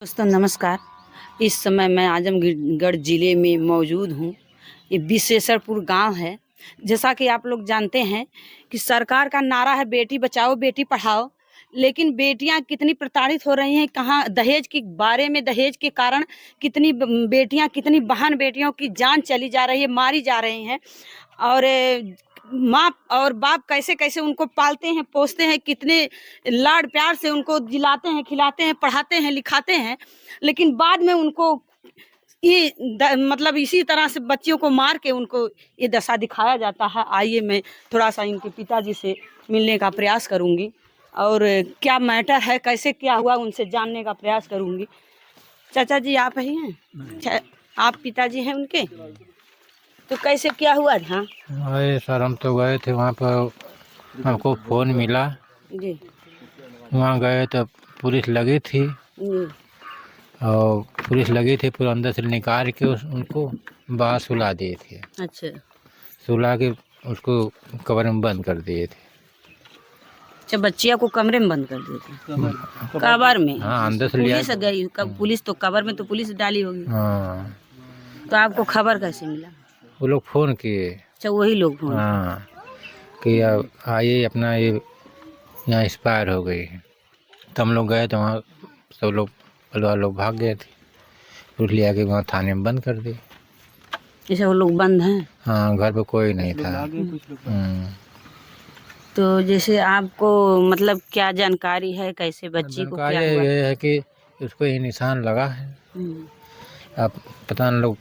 दोस्तों नमस्कार। इस समय मैं आजमगढ़ ज़िले में मौजूद हूँ। ये विशेषरपुर गांव है। जैसा कि आप लोग जानते हैं कि सरकार का नारा है बेटी बचाओ बेटी पढ़ाओ, लेकिन बेटियां कितनी प्रताड़ित हो रही हैं। कहाँ दहेज के बारे में, दहेज के कारण कितनी बेटियां, कितनी बहन बेटियों की जान चली जा रही है, मारी जा रही हैं। और माँ और बाप कैसे कैसे उनको पालते हैं, पोसते हैं, कितने लाड प्यार से उनको जिलाते हैं, खिलाते हैं, पढ़ाते हैं, लिखाते हैं, लेकिन बाद में उनको ये मतलब इसी तरह से बच्चियों को मार के उनको ये दशा दिखाया जाता है। आइए मैं थोड़ा सा इनके पिताजी से मिलने का प्रयास करूंगी और क्या मैटर है, कैसे क्या हुआ, उनसे जानने का प्रयास करूंगी। चाचा जी आप ही हैं? आप पिताजी हैं उनके? तो कैसे क्या हुआ था? अरे सर, हम तो गए थे वहाँ पर, हमको फ़ोन मिला। जी वहाँ गए तो पुलिस लगी थी, जी और पुलिस लगी थी, पूरा अंदर से निकाल के उनको बाहर सुला दिए थे। अच्छा सुला के उसको कमरे में बंद कर दिए थे। अच्छा, बच्चिया को कमरे में बंद कर देते? कबर में? हाँ, अंदर से लिया। पुलिस गई पुलिस तो कबर में तो पुलिस डाली होगी। हाँ, तो आपको खबर कैसे मिला? वो लोग फ़ोन किए। अच्छा, वही लोग फोन? हाँ, कि अब आइए, अपना ये यहाँ एक्सपायर हो गई है। तो हम लोग गए तो वहाँ सब लोग, परिवार लोग भाग गए थे। पुलिस लिया के वहाँ थाने में बंद कर दिए। जैसे वो लोग बंद हैं? हाँ, घर पे कोई नहीं था। तो जैसे आपको मतलब क्या जानकारी है, कैसे बच्ची को क्या जानकारी हुआ? ये है कि उसको ये निशान लगा है। अब पता न लोग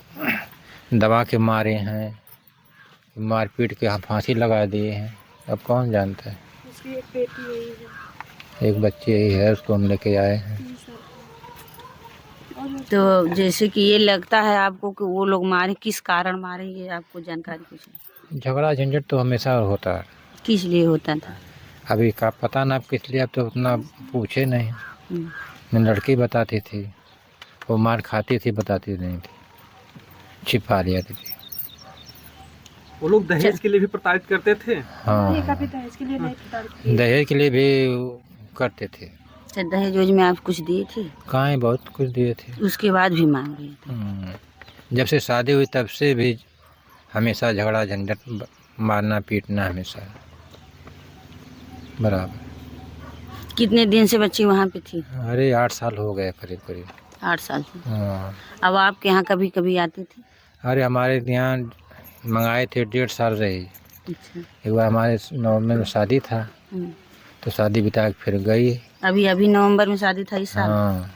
दबा के मारे हैं, मार पीट के फांसी लगा दिए हैं, अब कौन जानता है। उसकी एक बेटी यही है। एक बच्ची यही है, उसको हम लेके आए हैं। तो जैसे कि ये लगता है आपको कि वो लोग मारे, किस कारण मारे, ये आपको जानकारी कुछ है? झगड़ा झंझट तो हमेशा होता है। किस लिए होता था? अभी का पता ना किस लिए, अब तो उतना पूछे नहीं। मैं लड़की बताती थी, वो मार खाती थी, बताती नहीं थी, छिपा लिया थी। वो लोग दहेज के लिए भी प्रताड़ित करते थे? हाँ, दहेज के लिए नहीं प्रताड़ित? दहेज के लिए भी करते थे। अच्छा, दहेज में आप कुछ दिए थे? कहाँ ही, बहुत कुछ दिए थे। उसके बाद भी मांग रहे थे? जब से शादी हुई तब से भी हमेशा झगड़ा झंझट, मारना पीटना हमेशा बराबर। कितने दिन से बच्ची वहाँ पे थी? अरे 8 साल हो गए करीब करीब। 8 साल से? हाँ। अब आपके यहाँ कभी कभी आती थी? अरे हमारे यहाँ मंगाए थे, 1.5 साल रही। अच्छा। एक बार हमारे नवंबर में शादी था, तो शादी बिता के फिर गई। अभी नवंबर में शादी था इस साल? हाँ,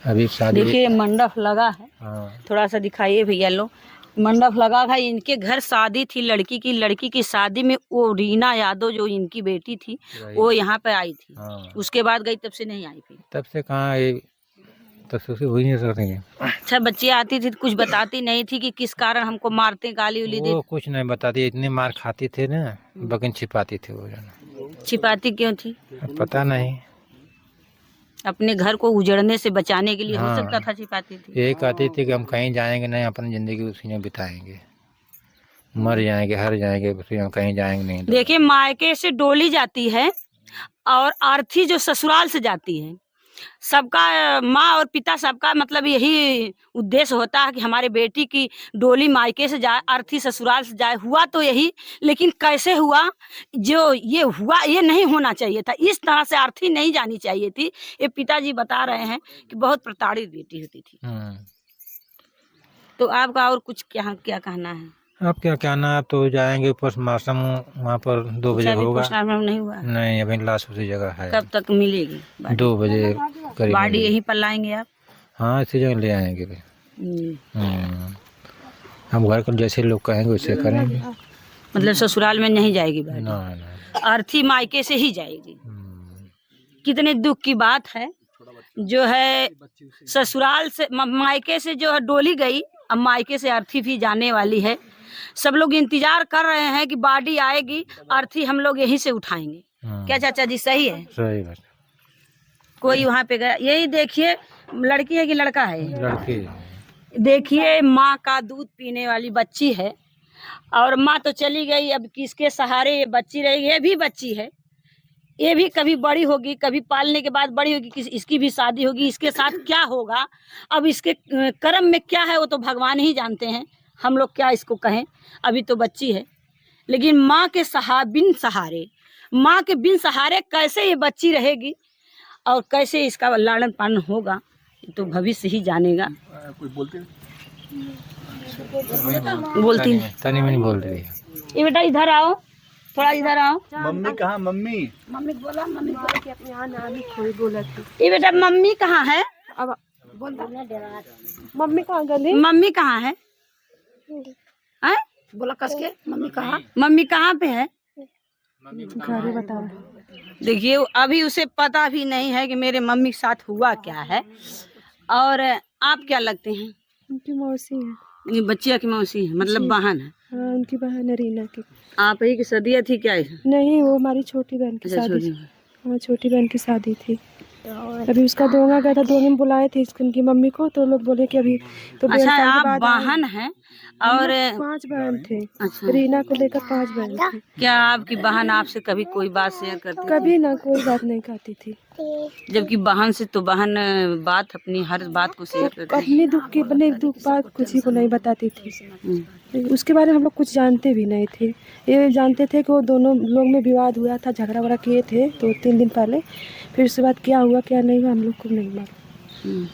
अभी शादी। देखिए मंडप लगा है। हाँ, थोड़ा सा दिखाइए भैया लोग। मंडप लगा है, इनके घर शादी थी लड़की की शादी में वो रीना यादव जो इनकी बेटी थी वो यहाँ पे आई थी। हाँ। उसके बाद गई, तब से नहीं आई फिर? तब से कहाँ, ये तब से हुई नहीं सकती। अच्छा, बच्ची आती थी तो कुछ बताती नहीं थी कि किस कारण हमको मारते, गाली उली दे? वो कुछ नहीं बताती, इतने मार खाती थे ना, लेकिन छिपाती थी वो जाना। छिपाती क्यों थी? पता नहीं। अपने घर को उजड़ने से बचाने के लिए? हाँ, हो सकता था छिपाती थी। यही कहती थी कि हम कहीं जाएंगे नहीं, अपनी ज़िंदगी उसी में बिताएंगे, मर जाएंगे, हर जाएंगे, उसी में कहीं जाएंगे नहीं। देखिए, मायके से डोली जाती है और अर्थी जो ससुराल से जाती है, सबका माँ और पिता सबका मतलब यही उद्देश्य होता है कि हमारे बेटी की डोली मायके से जाए, अर्थी ससुराल से जाए। हुआ तो यही, लेकिन कैसे हुआ, जो ये हुआ ये नहीं होना चाहिए था, इस तरह से अर्थी नहीं जानी चाहिए थी। ये पिताजी बता रहे हैं कि बहुत प्रताड़ित बेटी होती थी। तो आपका और कुछ क्या क्या कहना है? अब क्या कहना, आप तो जाएंगे पोस्टमार्टम, वहाँ पर 2 बजे होगा। पोस्टमार्टम नहीं हुआ? नहीं, अभी लाश उसी जगह है। कब तक मिलेगी? 2 बजे करीब बाडी मिलेगी। यहीं पर लाएंगे आप? हाँ, इसी जगह ले आएंगे। हम घर को जैसे लोग कहेंगे वैसे करेंगे। मतलब ससुराल में नहीं जाएगी बाडी? नहीं। अर्थी मायके से ही जाएगी। कितने दुख की बात है, जो है ससुराल से मायके से जो है डोली गई, अब मायके से अर्थी भी जाने वाली है। सब लोग इंतजार कर रहे हैं कि बाडी आएगी, अर्थी हम लोग यहीं से उठाएंगे। क्या चाचा जी सही है? सही बात। कोई वहाँ पे गया? यही देखिए, लड़की है कि लड़का है? लड़की। देखिए, माँ का दूध पीने वाली बच्ची है और माँ तो चली गई, अब किसके सहारे ये बच्ची रहेगी? ये भी बच्ची है, ये भी कभी बड़ी होगी, कभी पालने के बाद बड़ी होगी, इसकी भी शादी होगी, इसके साथ क्या होगा, अब इसके कर्म में क्या है वो तो भगवान ही जानते हैं, हम लोग क्या इसको कहें। अभी तो बच्ची है, लेकिन माँ के बिन सहारे, माँ के बिन सहारे कैसे ये बच्ची रहेगी और कैसे इसका लालन पालन होगा, ये तो भविष्य ही जानेगा। कोई बोलते बोलती तनी मनी बोल रही है। ये बेटा इधर आओ, थोड़ा इधर आओ। मम्मी कहाँ? मम्मी मम्मी बोला, मम्मी बोला कि अपने यहाँ नानी खोई बोला थी। ये बेटा मम्मी कहाँ है? अब बोल मम्मी कहाँ गली? मम्मी कहाँ है? हैं? बोला कस के मम्मी कहाँ? मम्मी कहाँ पे है? घर बता। देखिए अभी उसे पता भी नहीं है कि मेरे मम्मी के साथ हुआ क्या है। और आप क्या लगते हैं? उनकी मौसी है। ये बच्चिया की मौसी है, मतलब बहन है। हाँ, उनकी बहन है रीना की। आप ही की सदिया थी क्या? नहीं, वो हमारी छोटी बहन की अच्छा, शादी। हाँ, छोटी बहन की शादी थी। अभी उसका दोंगा गया था, दोनों में बुलाए थे उनकी मम्मी को, तो लोग बोले कि अभी तो अच्छा आप बहन हैं और 5 बहन थे। अच्छा। रीना को लेकर 5 बहन थे। क्या आपकी बहन आपसे कभी कोई बात शेयर करती थी? कभी ना कोई बात नहीं करती थी। जबकि बहन से तो बहन बात अपनी हर बात को शेयर करती है। अपने दुख की अपने दुख बात किसी को नहीं बताती थी। उसके बारे में हम लोग कुछ जानते भी नहीं थे। ये जानते थे कि वो दोनों लोग में विवाद हुआ था, झगड़ा वगड़ा किए थे 2-3 दिन पहले। फिर उसके बाद क्या हुआ क्या नहीं हुआ हम लोग को नहीं मालूम।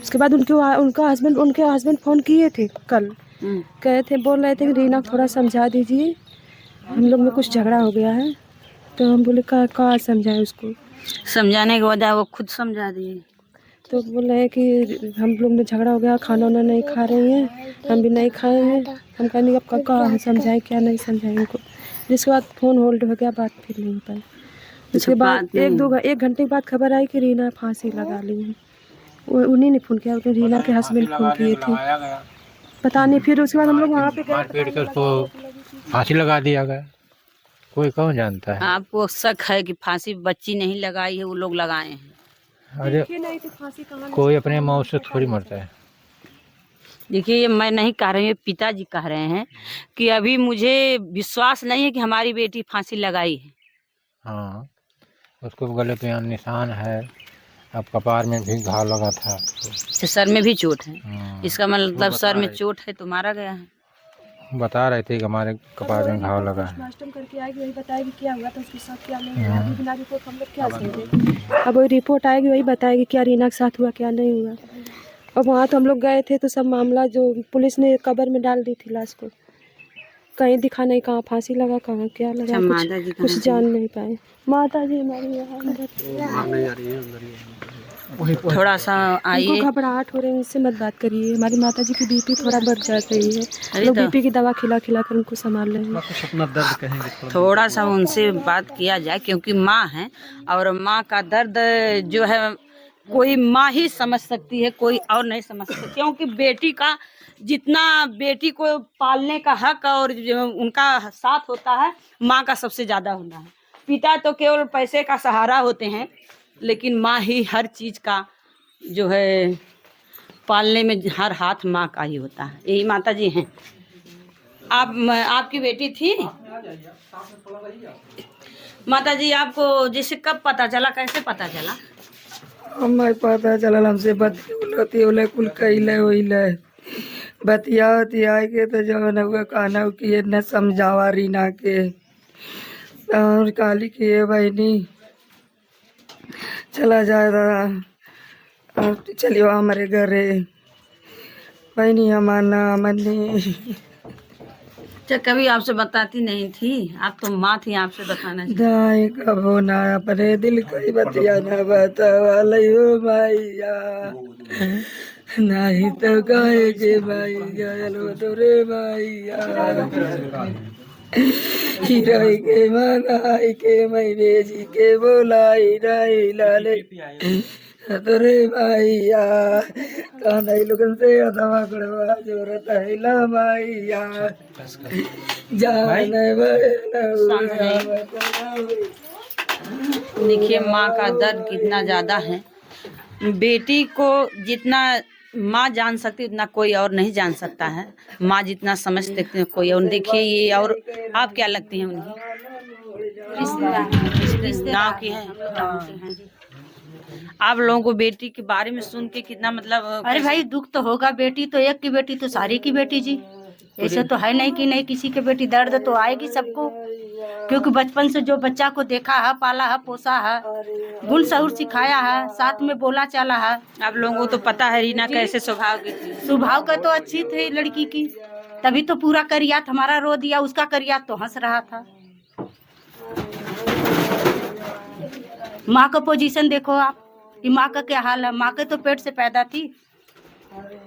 उसके बाद उनके हस्बैंड फ़ोन किए थे कल, कहे थे, बोल रहे थे कि रीना थोड़ा समझा दीजिए, हम लोग में कुछ झगड़ा हो गया है। तो हम बोले कहाँ समझाएं उसको? समझाने के बजाय वो खुद समझा दिए। तो बोल रहे हैं कि हम लोग में झगड़ा हो गया, खाना वाना नहीं खा रही हैं, हम भी नहीं खाए हैं। हम कहेंगे अब कहाँ हम समझाएं क्या नहीं समझाएं उनको। जिसके बाद फ़ोन होल्ड हो गया, बात फिर नहीं पाई। उसके बाद 1 घंटे के बाद खबर आई कि रीना फांसी लगा ली है। उन्हीं ने फ़ोन किया, तो रीना के हस्बैंड फ़ोन किए थे, पता नहीं। फिर उसके बाद हम लोग वहाँ पे मारपीट कर उसको फांसी लगा दिया गया। कोई कौन जानता है? आपको शक है कि फांसी बच्ची नहीं लगाई है, वो लोग लगाए हैं? अरे कोई अपने मौत से थोड़ी मरता है। देखिए ये मैं नहीं कह रही हूँ, पिताजी कह रहे हैं कि अभी मुझे विश्वास नहीं है कि हमारी बेटी फांसी लगाई है। हाँ, उसको गले पे निशान है, अब कपार में भी घाव लगा था। तो सर में भी चोट है। इसका मतलब सर में चोट है तो मारा गया है। बता रहे थे कि हमारे कपार में घाव लगा है। पोस्टमार्टम करके आएगी, वही बताएगी क्या हुआ था उसके साथ, क्या नहीं हुआ। अभी बिना रिपोर्ट हम लोग क्या समझे? अब वही रिपोर्ट आएगी, वही बताएगी क्या रीना के साथ हुआ क्या नहीं हुआ। और वहाँ तो हम लोग गए थे तो सब मामला जो पुलिस ने कब्र में डाल दी थी लाश को, कहीं दिखा नहीं कहाँ फांसी लगा कहाँ क्या लगा। कुछ जान नहीं पाए। माता जी हमारी थोड़ा सा आइए। घबराहट हो रही है, उनसे मत बात करिए। हमारी माता जी की बीपी थोड़ा बढ़ जा रही है, लोग बीपी की दवा खिला कर उनको संभाल रहे हैं। अपना दर्द कहेंगे थोड़ा सा उनसे बात किया जाए, क्योंकि माँ है और माँ का दर्द जो है कोई माँ ही समझ सकती है, कोई और नहीं समझ सकती। क्योंकि बेटी का जितना बेटी को पालने का हक और जो उनका साथ होता है, माँ का सबसे ज़्यादा होता है। पिता तो केवल पैसे का सहारा होते हैं, लेकिन माँ ही हर चीज़ का जो है पालने में हर हाथ माँ का ही होता है। यही माता जी हैं। आपकी बेटी थी माता जी, आपको जैसे कब पता चला, कैसे पता चला? हमें पता चलल, हमसे बतिया कुल कैले होइले बतिया के तो जवन हुआ कहना कि न समझावा रीना के। और काली की ये बहनी चला जाए दादा, चलियो हमारे घरे। बहनी हमारा मनी कभी आपसे बताती नहीं थी? आप तो माँ थी, आपसे बताना चाहिए। दाई कबो ना अपने दिल कई बतिया ना बतावालियो मैया, नहीं तो कहे के मैया चलो तोरे मैया। हिराई के मंगाई के मैंने जी के बोलाई रही लाले तोरे मैया, कांधाई लोगन से अदवा कड़वा जोरत है ला मैया जाने देखिए माँ का दर्द कितना ज़्यादा है। बेटी को जितना माँ जान सकती उतना कोई और नहीं जान सकता है। माँ जितना समझ सकती है कोई और। देखिए ये, और आप क्या लगती हैं उन्हें? गाँव की है। आप लोगों को बेटी के बारे में सुन के कितना मतलब अरे भाई दुख तो होगा, बेटी तो एक की बेटी तो सारी की बेटी जी, ऐसे तो है नहीं कि नहीं किसी की बेटी, दर्द तो आएगी सबको, क्योंकि बचपन से जो बच्चा को देखा है, पाला है, पोसा है, गुण सहूर सिखाया है, साथ में बोला चला है। आप लोगों को तो पता है रीना कैसे स्वभाव की थी। स्वभाव का तो अच्छी थी लड़की की, तभी तो पूरा करियात हमारा रो दिया, उसका करियात तो हंस रहा था। माँ का पोजीशन देखो आप कि माँ का क्या हाल है, माँ के तो पेट से पैदा थी,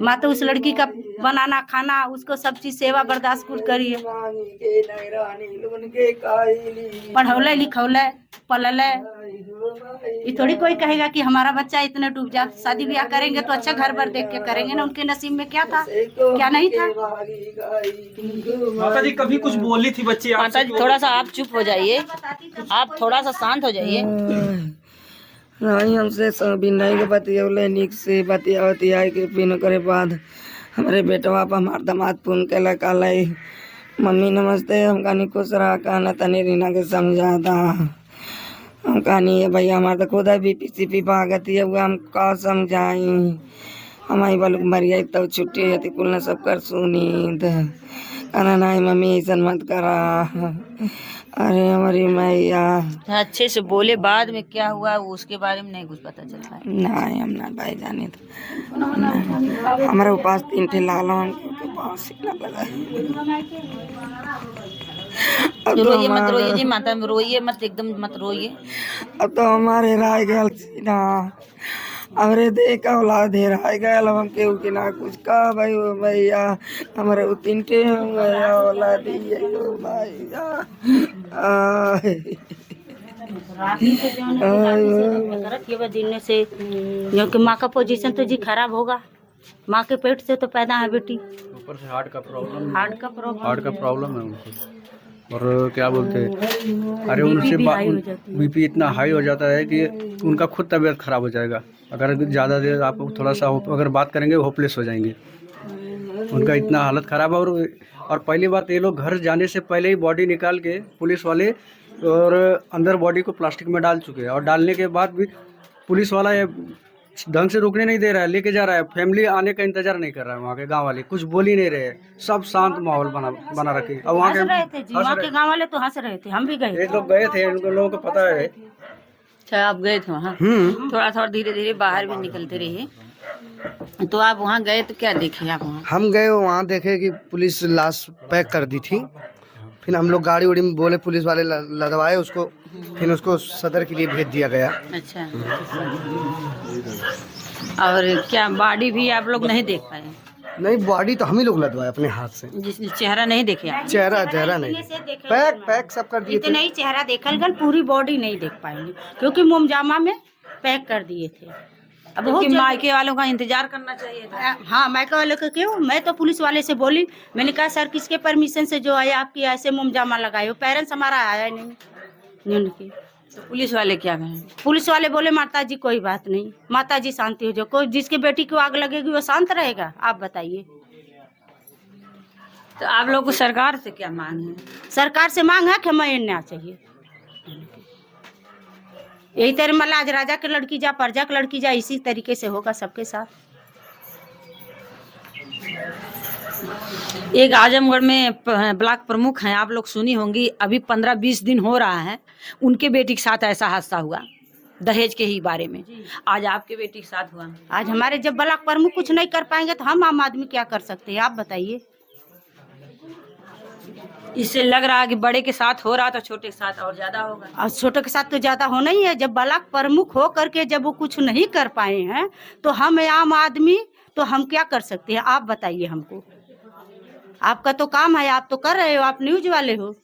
माँ तो उस लड़की का बनाना खाना उसको सब चीज सेवा बर्दाश्त कुल करी है, पढ़ौले लिखौले पलले। ये थोड़ी कोई कहेगा कि हमारा बच्चा इतने डूब जा, शादी ब्याह करेंगे तो अच्छा घर भर देख के करेंगे ना, उनके नसीब में क्या था क्या नहीं था। माता जी कभी कुछ बोली थी बच्ची आपसे? माता जी थोड़ा सा आप चुप हो जाइए, आप थोड़ा सा शांत हो जाइए। नहीं हमसे भी नहीं के बतियौले निक से बतिया के फिर करे बाद हमारे बेटवा पर हमार दामाद फोन के कहल मम्मी नमस्ते, हम कहानी खुश रहा कहना तनी रीना के समझा था। हम कहानी है भैया हमारे तो खुदा भी पीसी भागत है वो हम का समझाई, हमारी बालू मरिया तब छुट्टी होती कुल ने सब कर सुनी कहना नहीं मम्मी ऐसा मत करा। अरे हमारी मैया अच्छे से बोले, बाद में क्या हुआ उसके बारे में नहीं कुछ पता चलता है। नहीं हम ना भाई जाने तो हमारे उपास 3 ठे लाल के पास ही ना लगा। रोइए मत, रोइए जी माता, रोइए मत, एकदम मत रोइए। अब तो हमारे राय गल ना हमरे देख औलाद दे रहा गया, हम केहू के ना कुछ का भाई ओ भैया हमारे 3 ठे औलाद दिए ओ भैया। दिन से क्योंकि माँ का पोजीशन तो जी खराब होगा, माँ के पेट से तो पैदा है बेटी, ऊपर से हार्ट का प्रॉब्लम है उनको, और क्या बोलते हैं अरे उनसे बीपी इतना हाई हो जाता है कि उनका खुद तबीयत खराब हो जाएगा। अगर ज़्यादा देर आप थोड़ा सा अगर बात करेंगे होपलेस हो जाएंगे, उनका इतना हालत ख़राब है। और पहली बात ये लोग घर जाने से पहले ही बॉडी निकाल के पुलिस वाले और अंदर बॉडी को प्लास्टिक में डाल चुके हैं, और डालने के बाद भी पुलिस वाला ये ढंग से रुकने नहीं दे रहा है, लेके जा रहा है। फैमिली आने का इंतजार नहीं कर रहा है, वहाँ के गांव वाले कुछ बोल ही नहीं रहे, सब शांत माहौल बना रखे। और वहाँ के गांव वाले तो हंस रहे थे, हम भी गए, एक लोग गए थे, उनको लोगों को पता है। अच्छा आप गए थे वहाँ? थोड़ा थोड़ा धीरे धीरे बाहर भी निकलते रहिए। तो आप वहाँ गए तो क्या देखे आप वहाँ? हम गए वहाँ देखे कि पुलिस लाश पैक कर दी थी, फिर हम लोग गाड़ी उड़ी में बोले, पुलिस वाले लदवाए उसको, फिर उसको सदर के लिए भेज दिया गया। अच्छा, और क्या बॉडी भी आप लोग नहीं देख पाए? नहीं, बॉडी तो हम ही लोग लदवाए अपने हाथ से, जिस चेहरा नहीं देखे आप? चेहरा नहीं, पैक सब कर दिए थे। इतना ही चेहरा देखल गल, पूरी बॉडी नहीं देख पाएंगे क्योंकि मोमजामा में पैक कर दिए थे। अब मायके वालों का इंतजार करना चाहिए था। हाँ, मायके वालों का क्यों? मैं तो पुलिस वाले से बोली, मैंने कहा सर किसके परमिशन से जो है आपकी ऐसे मोमजामा लगाए हो, पेरेंट्स हमारा आया नहीं उनकी। तो पुलिस वाले क्या कहें? पुलिस वाले बोले माता जी कोई बात नहीं, माता जी शांति हो जाओ, कोई जिसके बेटी को आग लगेगी वो शांत रहेगा? आप बताइए। तो आप लोग को सरकार से क्या मांग है? सरकार से मांग है कि हमें न्याय चाहिए। यही तरह मतलब आज राजा के लड़की जा, प्रजा के लड़की जा, इसी तरीके से होगा सबके साथ। एक आजमगढ़ में ब्लॉक प्रमुख हैं, आप लोग सुनी होंगी, अभी 15-20 दिन हो रहा है उनके बेटी के साथ ऐसा हादसा हुआ, दहेज के ही बारे में। आज आपके बेटी के साथ हुआ। आज हमारे जब ब्लॉक प्रमुख कुछ नहीं कर पाएंगे तो हम आम आदमी क्या कर सकते हैं? आप बताइए। इससे लग रहा है कि बड़े के साथ हो रहा तो छोटे के साथ और ज्यादा होगा। और छोटे के साथ तो ज्यादा होना ही है। जब ब्लॉक प्रमुख हो करके जब वो कुछ नहीं कर पाए हैं तो हम आम आदमी तो हम क्या कर सकते हैं? आप बताइए हमको। आपका तो काम है, आप तो कर रहे हो, आप न्यूज वाले हो,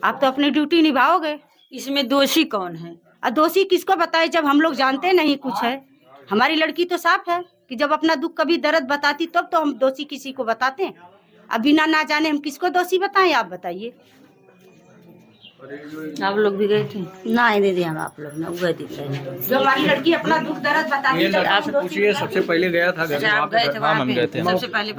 आप तो अपनी ड्यूटी निभाओगे। इसमें दोषी कौन है? दोषी किसको बताए जब हम लोग जानते नहीं कुछ है। हमारी लड़की तो साफ है कि जब अपना दुख कभी दर्द बताती तब तो हम दोषी किसी को बताते हैं। अब बिना ना जाने हम किसको दोषी बताएं? आप बताइए। आप लोग भी गए थे? नहीं दीदी, हम आप लोग ना गए थे। जो हमारी लड़की अपना दुख दर्द बताती आपसे पूछिए, सबसे पहले गया था घर। आप गए थे वहाँ पे? सबसे पहले